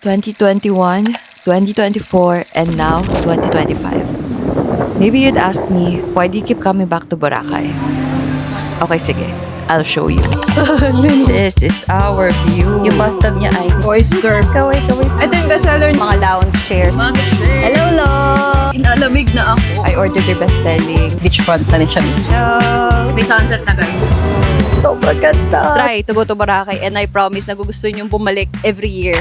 2021, 2024, and now 2025. Maybe you'd ask me, why do you keep coming back to Boracay? Okay, sige. I'll show you. This is our view. Yung bathtub niya ay oyster. Kaway. Ito yung bestseller, mga lounge chairs. Hello, love! Inalamig na ako. I ordered their best-selling beachfront na rin siya mismo. Hello! May sunset na, guys. Sobrang ganda. Try to go to Boracay and I promise na gugustuhin yung bumalik every year.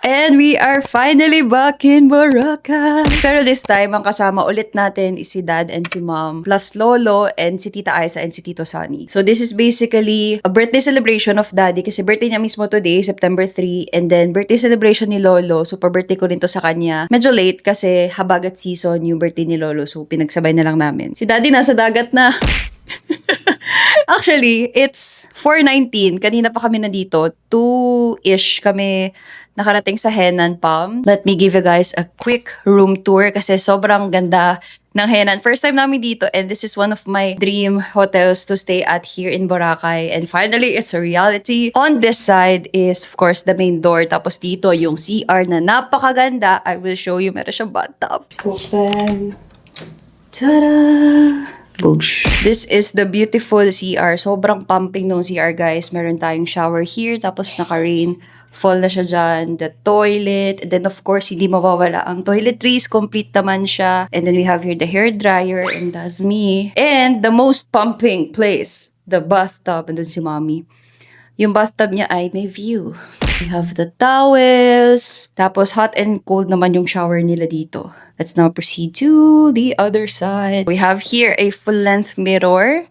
And we are finally back in Boracay. Pero this time, ang kasama ulit natin is si Dad and si Mom, plus Lolo and si Tita Aiza and si Tito Sunny. So this is basically a birthday celebration of Daddy kasi birthday niya mismo today, September 3. And then birthday celebration ni Lolo. So pa-birthday ko rin to sa kanya. Medyo late kasi habagat season yung birthday ni Lolo. So pinagsabay na lang namin. Si Daddy nasa dagat na. Actually, it's 4:19. Kanina pa kami nandito. 2-ish kami nakarating sa Henan Palm. Let me give you guys a quick room tour kasi sobrang ganda ng Henan. First time namin dito and this is one of my dream hotels to stay at here in Boracay. And finally, it's a reality. On this side is, of course, the main door. Tapos dito, yung CR na napakaganda. I will show you. Meron siyang bathtub. Open. Ta-da! Boosh. This is the beautiful CR. Sobrang pumping ng CR, guys. Meron tayong shower here. Tapos naka-rain. Fall na siya dyan. The toilet. And then, of course, hindi mawawala ang toiletries. Complete naman siya. And then we have here the hair dryer. And that's me. And the most pumping place. The bathtub. And then si Mommy. Yung bathtub niya ay may view. We have the towels. Tapos hot and cold naman yung shower nila dito. Let's now proceed to the other side. We have here a full-length mirror.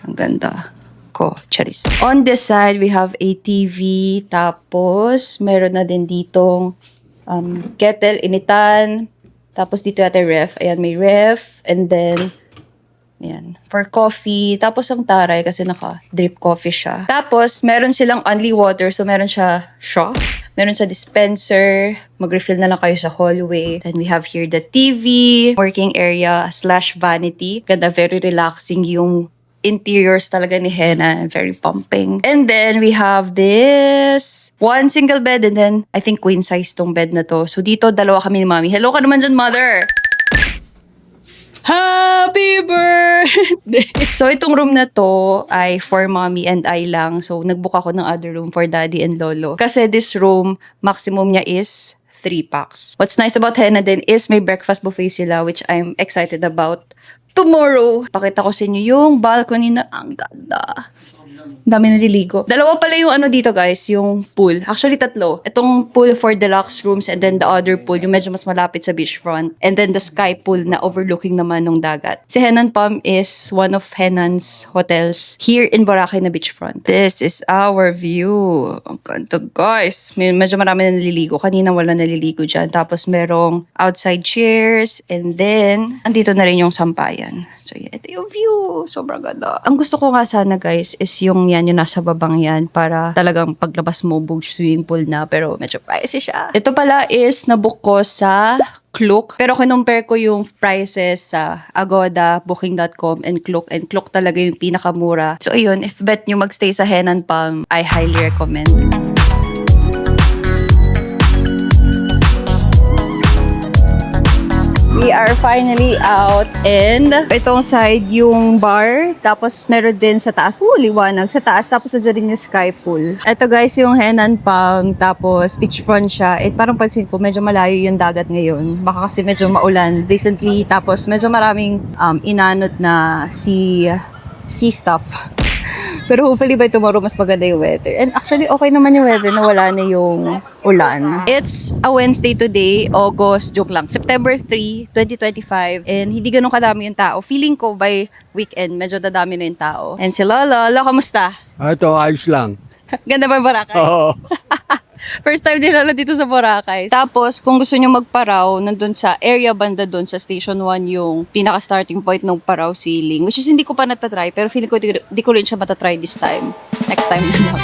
Ang ganda ko. Charis. On this side, we have a TV. Tapos, meron na din ditong kettle, initan. Tapos dito yata ref. Ayan, may ref. And then, ayan, for coffee. Tapos ang taray kasi naka-drip coffee siya. Tapos, meron silang only water. So, meron siya straw. Meron sa dispenser. Mag-refill na lang kayo sa hallway. Then, we have here the TV, working area / vanity. Ganda, very relaxing yung interiors talaga ni Hena. Very pumping. And then, we have this one single bed and then, I think queen size tong bed na to. So, dito, dalawa kami ni Mommy. Hello ka naman dyan, Mother! Happy birthday! So, itong room na to ay for Mommy and I lang. So, nagbook ako ng other room for Daddy and Lolo. Kasi this room, maximum niya is 3 packs. What's nice about Hena din is may breakfast buffet sila, which I'm excited about. Tomorrow, pakita ko sa inyo yung balcony na ang ganda. Dami naliligo. Dalawa pala yung ano dito, guys, yung pool. Actually, 3. Itong pool for deluxe rooms and then the other pool, yung medyo mas malapit sa beachfront. And then the sky pool na overlooking naman ng dagat. Si Henan Palm is one of Henan's hotels here in Boracay na beachfront. This is our view. Ang ganda, guys. Medyo marami na naliligo. Kanina wala naliligo dyan. Tapos merong outside chairs. And then, andito na rin yung sampayan. So, yeah, ito yung view. Sobrang ganda. Ang gusto ko nga sana, guys, is yung nasa babang yan para talagang paglabas mo, boat swimming pool na. Pero medyo pricey siya. Ito pala is nabook ko sa Klook. Pero kinumpare ko yung prices sa Agoda, Booking.com, and Klook. And Klook talaga yung pinakamura. So, ayun, if bet nyo magstay sa Henan Palm, I highly recommend. We are finally out and itong side yung bar. Tapos meron din sa taas. Liwanag sa taas. Tapos na din yung sky full. Ito guys yung Henan Palm. Tapos beachfront siya. Parang pansin ko medyo malayo yung dagat ngayon. Baka kasi medyo maulan recently. Tapos medyo maraming inanot na sea stuff. Pero hopefully by tomorrow mas maganda yung weather. And actually okay naman yung weather na wala na yung ulan. It's a Wednesday today, September 3, 2025. And hindi ganun kadami yung tao. Feeling ko by weekend, medyo dadami na yung tao. And si Lolo, kamusta? Ito, ayos lang. Ganda ba yung Boracay? Oo. First time din lalo dito sa Boracay. Tapos, kung gusto nyo magparaw, nandun sa area banda dun sa Station 1 yung pinaka-starting point ng paraw ceiling. Which is hindi ko pa natatry, pero feeling ko di ko rin siya matatry this time. Next time na lang.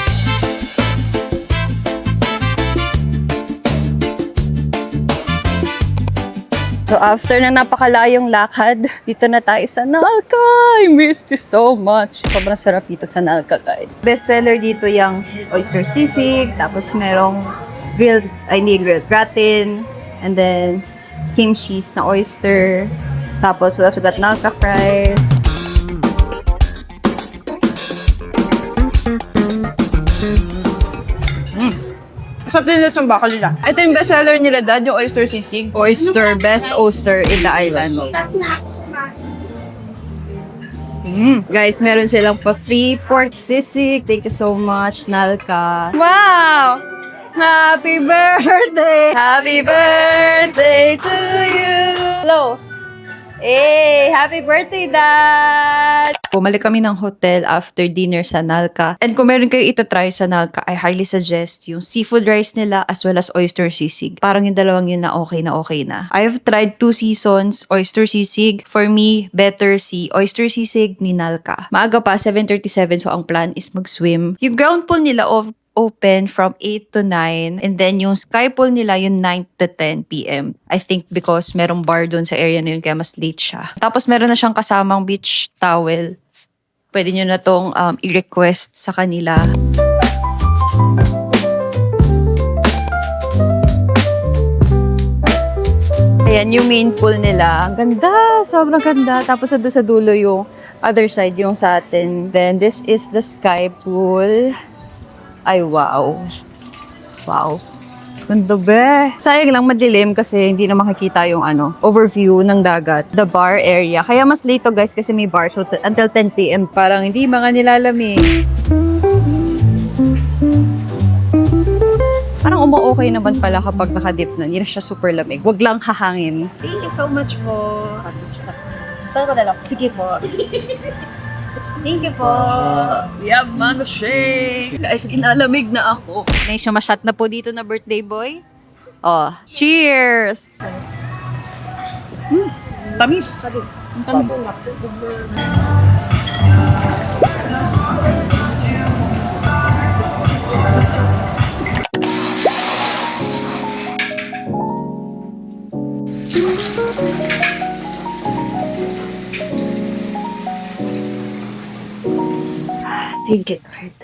So after na napakalayong lakad, dito na tayo sa Nalca. I missed you so much. Sobrang sarap dito sa Nalca, guys. Best seller dito yung oyster sisig, tapos merong gratin, and then skim cheese na oyster. Tapos we also got Nalca fries. Sarap din nila sa bakal nila. Ito yung best seller nila, Dad, yung oyster sisig. Oyster, best oyster in the island. Guys, meron silang pa-free pork sisig. Thank you so much, Nalca. Wow! Happy birthday! Happy birthday to you! Hello! Hey! Happy birthday, Dad! Bumalik kami ng hotel after dinner sa Nalca. And kung meron kayo itatry sa Nalca, I highly suggest yung seafood rice nila as well as oyster sisig. Parang yung dalawang yun na okay na. I've tried 2 seasons oyster sisig. For me, better si oyster sisig ni Nalca. Maaga pa, 7:37, so ang plan is mag-swim. Yung ground pool nila open from 8 to 9. And then yung sky pool nila yung 9 to 10 p.m. I think because merong bar doon sa area na yun kaya mas late siya. Tapos meron na siyang kasamang beach towel. Pwede nyo na tong i-request sa kanila. Ayan, yung main pool nila. Ang ganda, sobrang ganda. Tapos doon sa dulo yung other side, yung sa atin. Then this is the sky pool. Ay, wow. Wow. Ganda be. Sayang lang madilim kasi hindi na makikita yung overview ng dagat. The bar area. Kaya mas late to guys kasi may bar. So until 10 p.m. parang hindi mga nilalamig. Parang umu-okay naman pala kapag nakadip na. Hindi na siya super lamig. Wag lang hahangin. Thank you so much po. Saan ko na lang? Sige po. Thank you po. Yeah, mango shake. Kahit inalamig na ako. May sumashot na po dito na birthday boy. Oh, cheers! Tamis. Tamis. Thank you, Lord.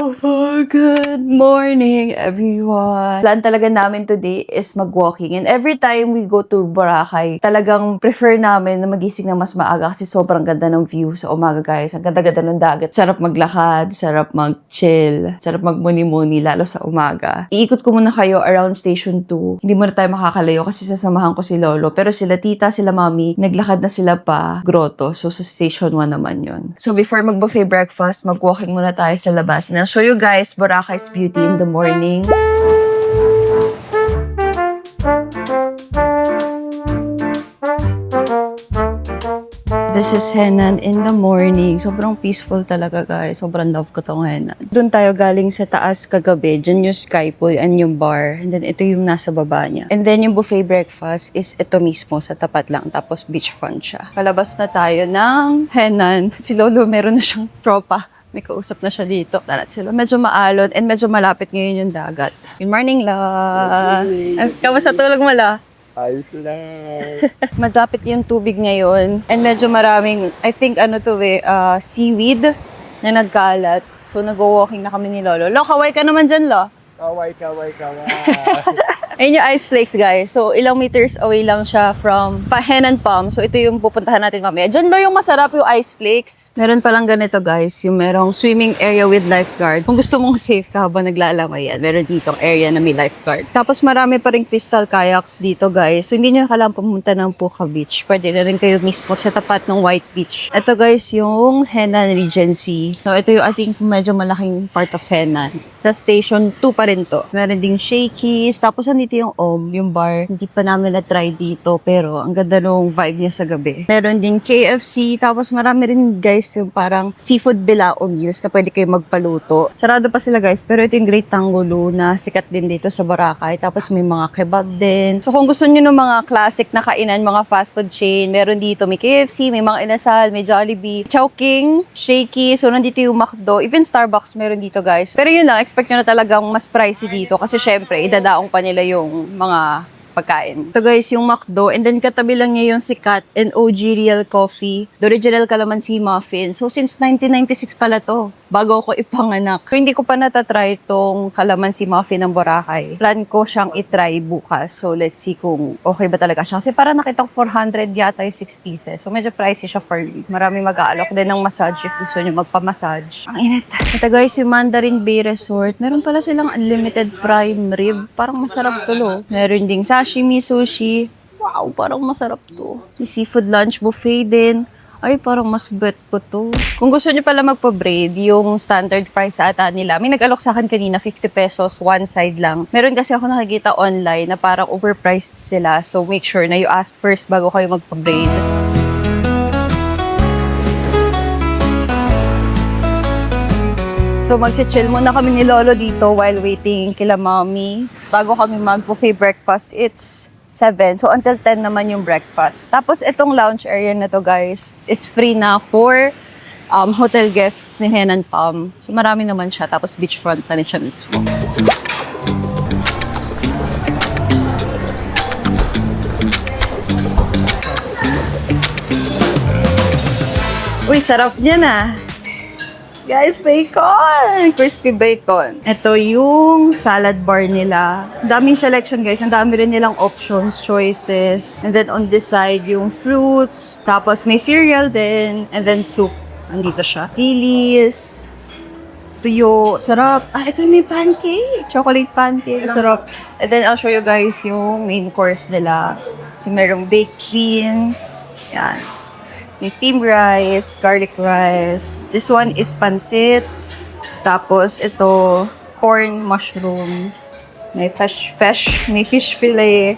Oh, good morning, everyone. Plan talaga namin today is mag-walking. And every time we go to Boracay, talagang prefer namin na magising ng mas maaga kasi sobrang ganda ng view sa umaga, guys. Ang ganda-ganda ng dagat. Sarap maglakad, sarap mag-chill, sarap magmuni-muni, lalo sa umaga. Iikot ko muna kayo around Station 2. Hindi muna tayo makakalayo kasi sasamahan ko si Lolo. Pero sila tita, sila mami, naglakad na sila pa grotto. So, sa Station 1 naman yun. So, before mag-buffet breakfast, mag-walking muna tayo sa labas. And I'll show you guys Boracay's beauty in the morning. This is Henan in the morning. Sobrang peaceful talaga, guys. Sobrang love ko tong Henan. Doon tayo galing sa taas kagabi. Diyan yung sky pool and yung bar. And then ito yung nasa baba niya. And then yung buffet breakfast is ito mismo sa tapat lang. Tapos beachfront siya. Palabas na tayo ng Henan. Si Lolo meron na siyang tropa. May kausap na siya dito. Tarat sila. Medyo maalon and medyo malapit ngayon yung dagat. Good morning, La. Kamusta tulog mo, La? Ayos lang. Malapit yung tubig ngayon. And medyo maraming, I think seaweed na nagkalat. So nag-walking na kami ni Lolo. Lo, kaway ka naman dyan, Lo. Kaway. Ayun yung ice flakes, guys. So, ilang meters away lang siya from Henan Palm. So, ito yung pupuntahan natin mamaya. Diyan daw yung masarap yung ice flakes. Meron palang ganito, guys. Yung merong swimming area with lifeguard. Kung gusto mong safe ka habang naglalangoy yan, meron ditong area na may lifeguard. Tapos, marami pa ring crystal kayaks dito, guys. So, hindi nyo kailangan pumunta ng Puka Beach. Pwede na rin kayo mismo sa tapat ng White Beach. Ito, guys, yung Henan Regency. So, ito yung I think medyo malaking part of Henan. Sa Station 2 pa rin to. Meron ding Shakey's. Tapos, dito yung yung bar. Hindi pa namin na-try dito, pero ang ganda nung vibe niya sa gabi. Meron din KFC, tapos marami rin, guys, yung parang seafood bilaong news na pwede kayo magpaluto. Sarado pa sila, guys, pero ito yung Great Tangulo na sikat din dito sa Boracay. Tapos may mga kebab din. So kung gusto niyo ng mga classic na kainan, mga fast food chain, meron dito, may KFC, may mga inasal, may Jollibee, Chowking, Shakey, so nandito yung McDo, even Starbucks meron dito, guys. Pero yun lang, expect nyo na talagang mas pricey dito kasi syempre, idadaong pa nila yung mga pagkain. So guys, yung McDo, and then katabi lang niya yung Sikat and OG Real Coffee, the original calamansi muffin. So since 1996 pala to, bago ako ipanganak. So hindi ko pa natatry tong calamansi muffin ng Boracay. Plan ko siyang itry bukas. So let's see kung okay ba talaga siya. Kasi parang nakita ko 400 yata yung 6 pieces. So medyo pricey siya for me. Maraming mag-aalok din ng massage if gusto nyo magpa-massage. Ang init. Ito guys, yung Mandarin Bay Resort. Meron pala silang unlimited prime rib. Parang masarap to, no? Meron ding sashimi, sushi. Wow, parang masarap to. May seafood lunch buffet din. Ay, parang mas bet ko to. Kung gusto niyo pala magpa-braid, yung standard price sa ata nila, may nag-alok sa akin kanina, 50 pesos, one side lang. Meron kasi ako nakikita online na parang overpriced sila. So, make sure na you ask first bago kayo magpa-braid. So, mag-chill muna kami ni Lolo dito while waiting kila Mommy. Bago kami mag-buffet breakfast, it's 7. So, until 10 naman yung breakfast. Tapos, itong lounge area na to, guys, is free na for hotel guests ni Henan Palm. So, marami naman siya. Tapos, beachfront na rin siya mismo. Uy, sarap niya na. Guys, bacon! Crispy bacon. Ito yung salad bar nila. Daming selection, guys. Ang dami rin nilang options, choices. And then on this side, yung fruits. Tapos may cereal din. And then soup. Andito siya. Dilis. Tuyo. Sarap. Ah, ito yung may pancake. Chocolate pancake. Sarap. And then I'll show you guys yung main course nila. So, merong baked beans. Yan. May steamed rice, garlic rice. This one is pancit. Tapos ito, corn mushroom. May fish fillet.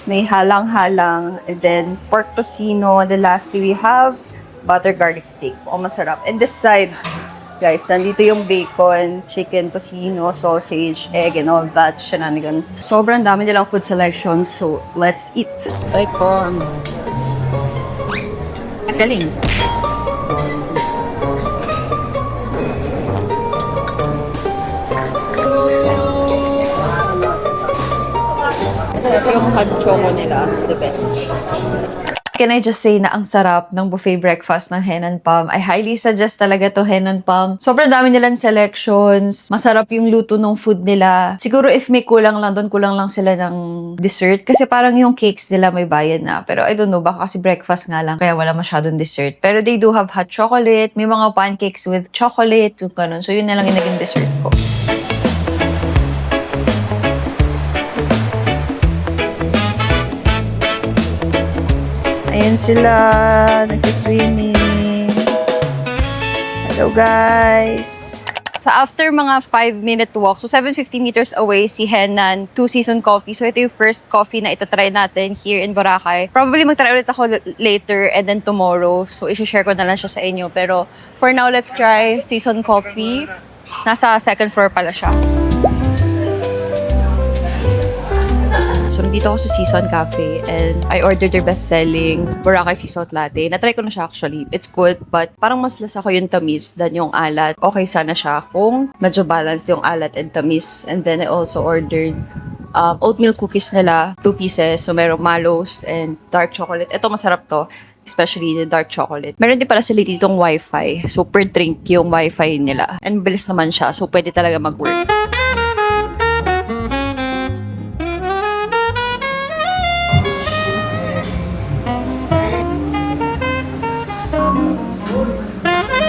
May halang-halang. And then pork tocino. And then lastly, we have butter garlic steak. Oh, masarap. And this side, guys, nandito yung bacon, chicken, tocino, sausage, egg, and all that shenanigans. Sobrang dami nilang food selection. So, let's eat. Bacon. Galing. Masarap yung hot choco nila. The best. Can I just say na ang sarap ng buffet breakfast ng Henan Palm? I highly suggest talaga to Henan Palm. Sobrang dami nilang selections. Masarap yung luto ng food nila. Siguro if may kulang lang doon, kulang lang sila ng dessert. Kasi parang yung cakes nila may bayad na. Pero I don't know, baka kasi breakfast nga lang, kaya wala masyadong dessert. Pero they do have hot chocolate. May mga pancakes with chocolate, yung ganun. So yun na lang yung naging dessert ko. Ayan sila, nag-swimming. Hello guys! So after mga 5-minute walk, so 750 meters away, si Henan, 2 Seasons Coffee. So ito yung first coffee na itatry natin here in Boracay. Probably magtry ulit ako later and then tomorrow. So isi-share ko na lang siya sa inyo. Pero for now, let's try Seasons Coffee. Nasa second floor pala siya. So, nandito ako sa Season Cafe and I ordered their best-selling Boracay Sea Salt Latte. Na-try ko na siya actually. It's good, but parang mas lasa ko yung tamis than yung alat. Okay sana siya kung medyo balanced yung alat and tamis. And then I also ordered oatmeal cookies nila, 2 pieces. So, merong mallows and dark chocolate. Ito masarap to, especially the dark chocolate. Meron din pala sila ditong wifi. So, per drink yung wifi nila. And bilis naman siya. So, pwede talaga mag-work.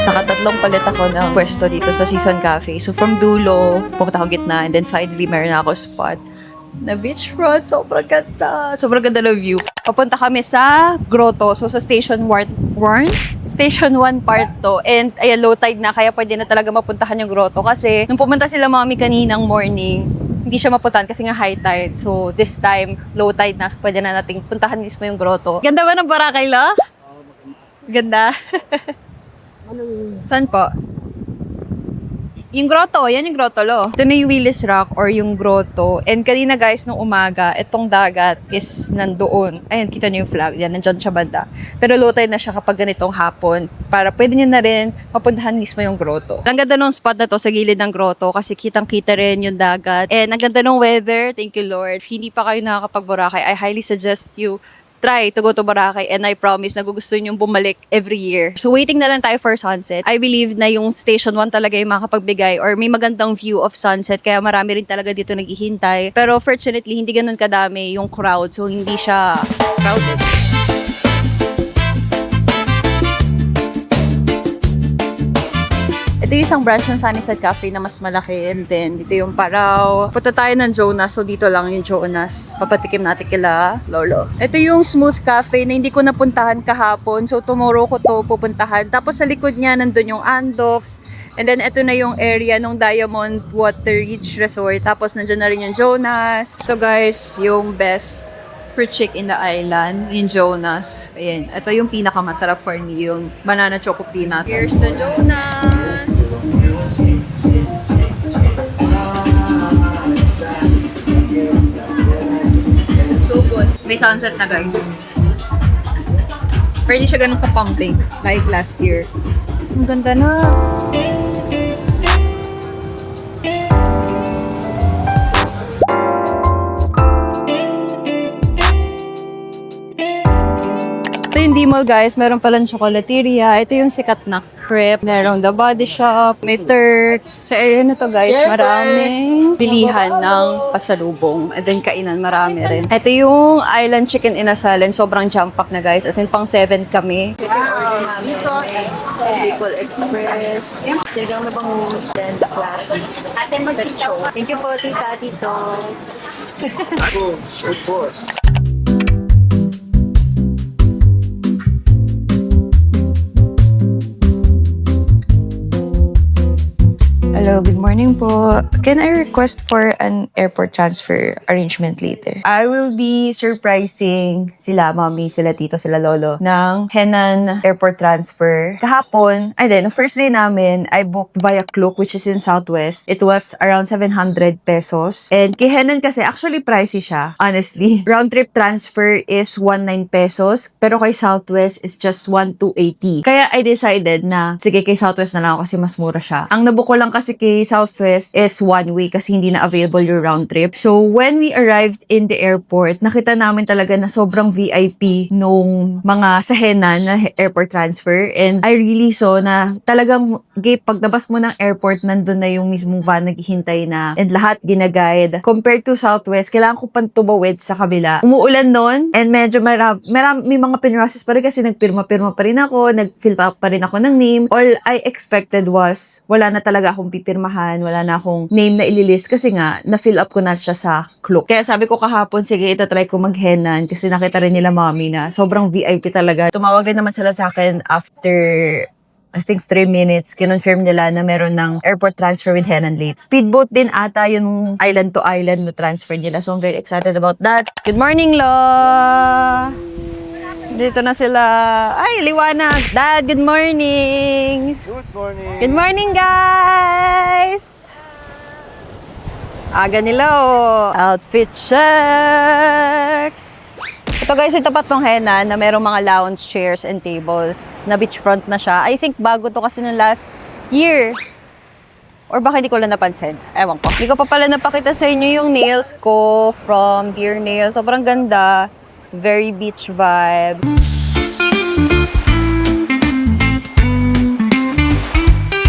Nakatatlong palit ako ng pwesto dito sa Season Cafe. So, from dulo, pumunta ako gitna, and then finally, meron ako spot na beachfront. Sobrang ganda. Sobrang ganda ng view. Papunta kami sa grotto. So, sa Station 1 Station 1 part to. And, ayan, low tide na. Kaya pwede na talaga mapuntahan yung grotto. Kasi, nung pumunta sila Mommy kaninang morning, hindi siya mapuntahan kasi nga high tide. So, this time, low tide na. So, pwede na nating puntahan mismo yung grotto. Ganda ba ng Boracay, lo? Ganda. Saan po? Yung grotto, yan yung grotto, lo. Ito na yung Willis Rock or yung grotto. And kanina guys, nung umaga, itong dagat is nandoon. Ayan, kita niyo yung flag. Yan, nandyan siya banda. Pero low tide na siya kapag ganitong hapon. Para pwede niyo na rin mapuntahan mismo yung grotto. Ang ganda ng spot na to sa gilid ng grotto kasi kitang-kita rin yung dagat. And ang ganda ng weather. Thank you, Lord. If hindi pa kayo nakakapag-Boracay, I highly suggest you try to go to Boracay and I promise na gugustuhin yung bumalik every year. So waiting na lang tayo for sunset. I believe na yung Station 1 talaga yung makapagbigay or may magandang view of sunset kaya marami rin talaga dito naghihintay. Pero fortunately, hindi ganun kadami yung crowd so hindi siya crowded. Ito yung isang branch ng Sunnyside Cafe na mas malaki. And then, dito yung Paraw. Punta tayo ng Jonas. So, dito lang yung Jonas. Papatikim natin kila Lolo. Ito yung Smooth Cafe na hindi ko napuntahan kahapon. So, tomorrow ko to pupuntahan. Tapos, sa likod niya, nandun yung Andox. And then, ito na yung area ng Diamond Water Ridge Resort. Tapos, nandyan na rin yung Jonas. Ito guys, yung best fruit shake in the island, yung Jonas. Ayan. Ito yung pinakamasarap for me, yung banana choco peanut. Here's the Jonas! So good. May sunset na guys. Pero di siya ganun ka-pumping like last year. Ang ganda na. Ito yung D-Mall guys, meron palang chocolateria. Ito yung sikat na crepe. Merong The Body Shop, may Turks. Sa area na to guys, maraming bilihan ng pasalubong. And then kainan, marami rin. Ito yung Island Chicken Inasal. Sobrang jam-pack na guys. As in, pang 7 kami. Bicol Express. Sigang na bangus. Then the classic. Pecho. Thank you po, tita, tito. Of course. Hello, good morning po. Can I request for an airport transfer arrangement later? I will be surprising sila, mommy, sila tito, sila lolo ng Henan airport transfer. Kahapon, the first day namin, I booked via Klook, which is in Southwest. It was around 700 pesos. And kay Henan kasi, actually pricey siya, honestly. Round trip transfer is 19 pesos, pero kay Southwest is just 1280. Kaya I decided na, sige, kay Southwest na lang ako kasi mas mura siya. Ang nabook ko lang kasi kay Southwest is one way kasi hindi na available yung round trip. So, when we arrived in the airport, nakita namin talaga na sobrang VIP nung mga sa Henan na airport transfer. And I really saw na talagang paglabas mo ng airport, nandun na yung mismong van naghihintay na and lahat ginaguide. Compared to Southwest, kailangan ko pang tumawid sa kabila. Umuulan nun and medyo may mga pinrocess pa rin kasi nagpirma-pirma pa rin ako, nag-fill up pa rin ako ng name. All I expected was wala na talaga akong pipirmahan, wala na akong name na ililist kasi nga, na-fill up ko na siya sa Klook. Kaya sabi ko kahapon, sige, itatry ko mag-Henan kasi nakita rin nila mommy na sobrang VIP talaga. Tumawag rin naman sila sa akin after I think 3 minutes, kinonfirm nila na meron ng airport transfer with Henan late. Speedboat din ata yung island to island na transfer nila. So I'm very excited about that. Good morning, Lo! Dito na sila. Ay, liwanag. Dad, good morning. Good morning. Good morning, guys. Aga nila, oh. Outfit check. Ito guys, yung tapat ng Henan na merong mga lounge chairs and tables na beachfront na siya. I think bago to kasi nung last year. Or baka hindi ko lang napansin. Ewan ko. Hindi ko pa pala napakita sa inyo yung nails ko from Dear Nails. Sobrang ganda. Very beach vibes.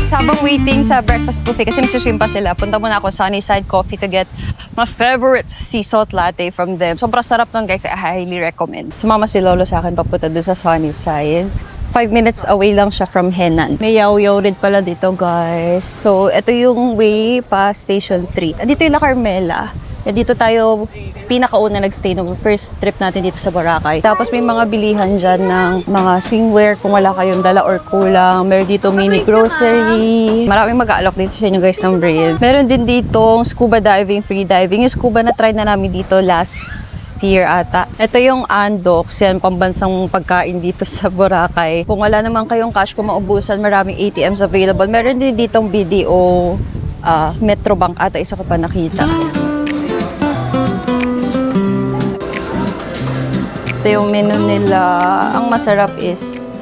Habang waiting sa breakfast buffet, kasi nagsuswim pa sila, punta muna ako sa Sunnyside Coffee to get my favorite sea salt latte from them. Sobrang sarap nun guys, I highly recommend. Sumama si Lolo sa akin papunta doon sa Sunnyside. 5 minutes away lang siya from Henan. May yaw-yaw rin pala dito guys. So, ito yung way pa Station 3. Dito yung La Carmela. Dito tayo pinakauna nagstay nung first trip natin dito sa Boracay. Tapos may mga bilihan dyan ng mga swimwear kung wala kayong dala or kulang. Meron dito mini grocery. Maraming mag-aalok dito sa inyo guys ng bread. Meron din dito scuba diving, free diving. Yung scuba na try na namin dito last tier ata. Ito yung Andox, yan pambansang pagkain dito sa Boracay. Kung wala naman kayong cash, kung maubusan, maraming ATMs available. Meron din ditong BDO, Metrobank ata, isa ko pa nakita. Ito yung menu nila. Ang masarap is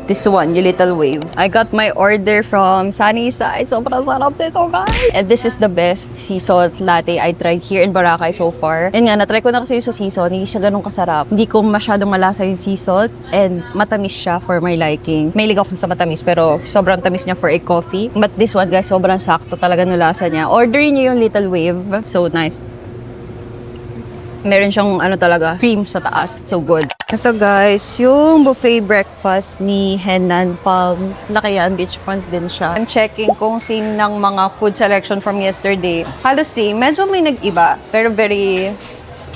this one, yung Little Wave. I got my order from Sunnyside. Sobrang sarap nito, guys. And this is the best sea salt latte I tried here in Boracay so far. Yun nga, na-try ko na kasi yung sa sea salt. Hindi siya ganun kasarap. Hindi ko masyadong malasa yung sea salt. And matamis siya for my liking. Mahilig ako sa matamis, pero sobrang tamis niya for a coffee. But this one, guys, sobrang sakto talaga ng lasa niya. Orderin niyo yung Little Wave. So nice. Meron siyang talaga, cream sa taas. So good. Ito guys, yung buffet breakfast ni Henan Palm. Lakayan, beachfront din siya. I'm checking kung same ng mga food selection from yesterday. Halos same. Medyo may nag-iba. Pero very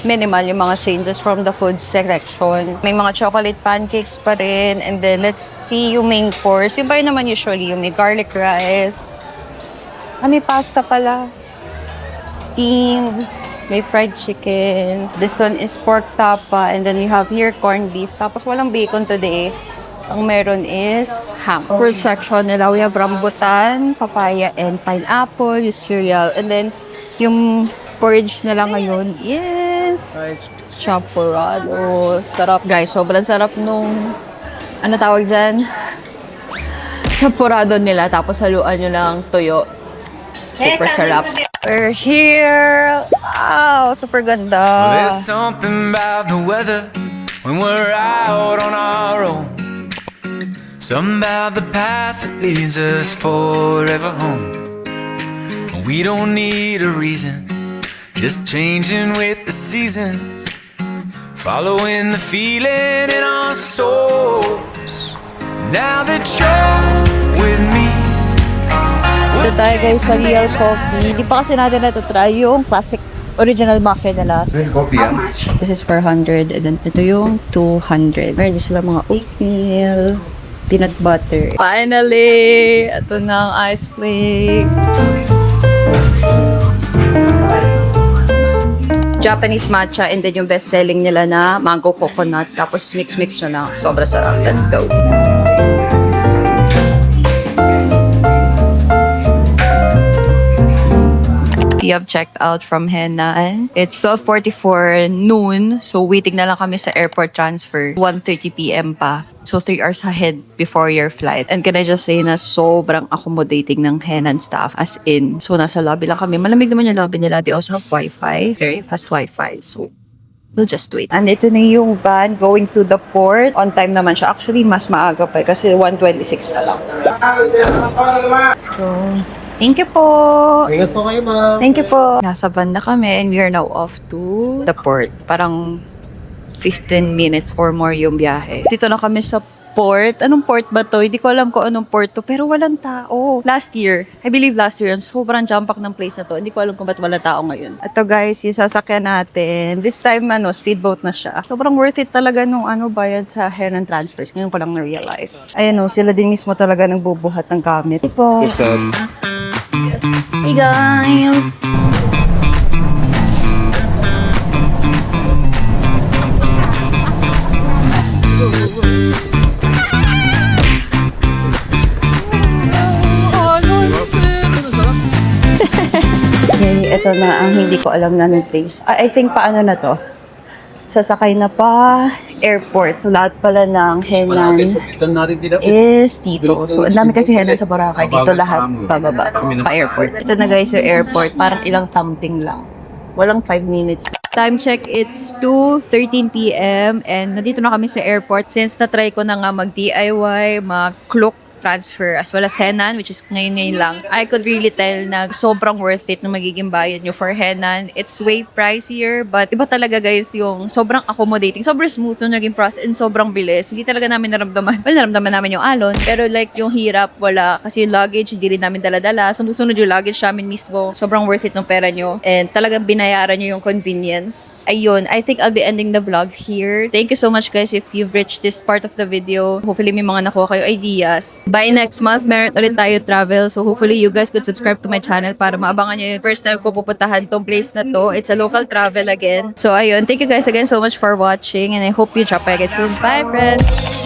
minimal yung mga changes from the food selection. May mga chocolate pancakes pa rin. And then, let's see yung main course. Yung ba yun naman usually, yung may garlic rice. May pasta pala. Steamed. May fried chicken. This one is pork tapa. And then you have here corned beef. Tapos walang bacon today. Ang meron is ham. Fruit section nila, we have rambutan, papaya, and pineapple, yung cereal. And then, yung porridge nila ngayon is champurrado. Sarap, guys. Sobrang sarap nung, tawag dyan? Champurrado nila. Tapos haluan nyo lang toyo. Super sarap. We're here. Wow, super ganda. Well, there's something about the weather when we're out on our own. Something about the path that leads us forever home. We don't need a reason, just changing with the seasons, following the feeling in our souls. Now that you're with me. Ito tayo guys sa Real Coffee. Hindi pa kasi natin ito-try yung classic original muffin nila. This is 400 and then ito yung 200. Meron din sila mga oatmeal, peanut butter. Finally! Ito na ang ice flakes. Japanese matcha and then yung best-selling nila na mango coconut. Tapos mix-mix nyo na. Sobra sarap. Let's go! We have checked out from Henan. It's 12:44 noon. So, waiting na lang kami sa airport transfer. 1:30 p.m. pa. So, 3 hours ahead before your flight. And can I just say na sobrang accommodating ng Henan staff. As in, so nasa lobby lang kami. Malamig naman yung lobby nila. They also have Wi-Fi. Very fast Wi-Fi. So, we'll just wait. And ito na yung van going to the port. On time naman siya. Actually, mas maaga pa kasi 1:26 pa lang. Let's go. Thank you po. Ingat po kayo, ma'am. Thank you po. Nasa banda kami and we are now off to the port. Parang 15 minutes or more yung biyahe. Dito na kami sa port. Anong port ba to? Hindi ko alam kung anong port to, pero walang tao. Last year, I believe last year, sobrang jam-pack ng place na to. Hindi ko alam kung ba't walang tao ngayon. Ito guys, yung sasakyan natin. This time, speedboat na siya. Sobrang worth it talaga nung bayad sa Henan transfers. Ngayon ko lang na-realize. Ayan sila din mismo talaga nagbubuhat ng gamit. Ito. Hey guys! Ito na ang hindi ko alam na ng place. I think paano na to? Sasakay na pa airport. Lahat pala ng Henan is dito. So, ang dami kasi Henan sa Boracay. Dito lahat bababa pa airport. Ito na guys yung airport. Parang ilang thumping lang. Walang 5 minutes. Time check, it's 2:13 p.m. And nandito na kami sa airport. Since na-try ko na nga mag-DIY, mag-cloak transfer as well as Henan, which is ngayon lang, I could really tell na sobrang worth it na magiging bayad nyo for Henan. It's way pricier, but iba talaga guys yung sobrang accommodating, sobrang smooth yung naging process and sobrang bilis. Hindi talaga namin naramdaman. Well, naramdaman namin yung alon, pero like yung hirap, wala. Kasi yung luggage, hindi rin namin dala-dala. Sumusunod yung luggage namin mismo. Sobrang worth it ng pera nyo. And talagang binayaran nyo yung convenience. Ayun, I think I'll be ending the vlog here. Thank you so much guys if you've reached this part of the video. Hopefully may mga nakuha kayo ideas. By next month, meron ulit tayo travel. So hopefully you guys could subscribe to my channel para maabangan nyo yung first time ko pupuntahan tong place na to. It's a local travel again. So ayun, thank you guys again so much for watching and I hope you drop by again soon. Bye friends!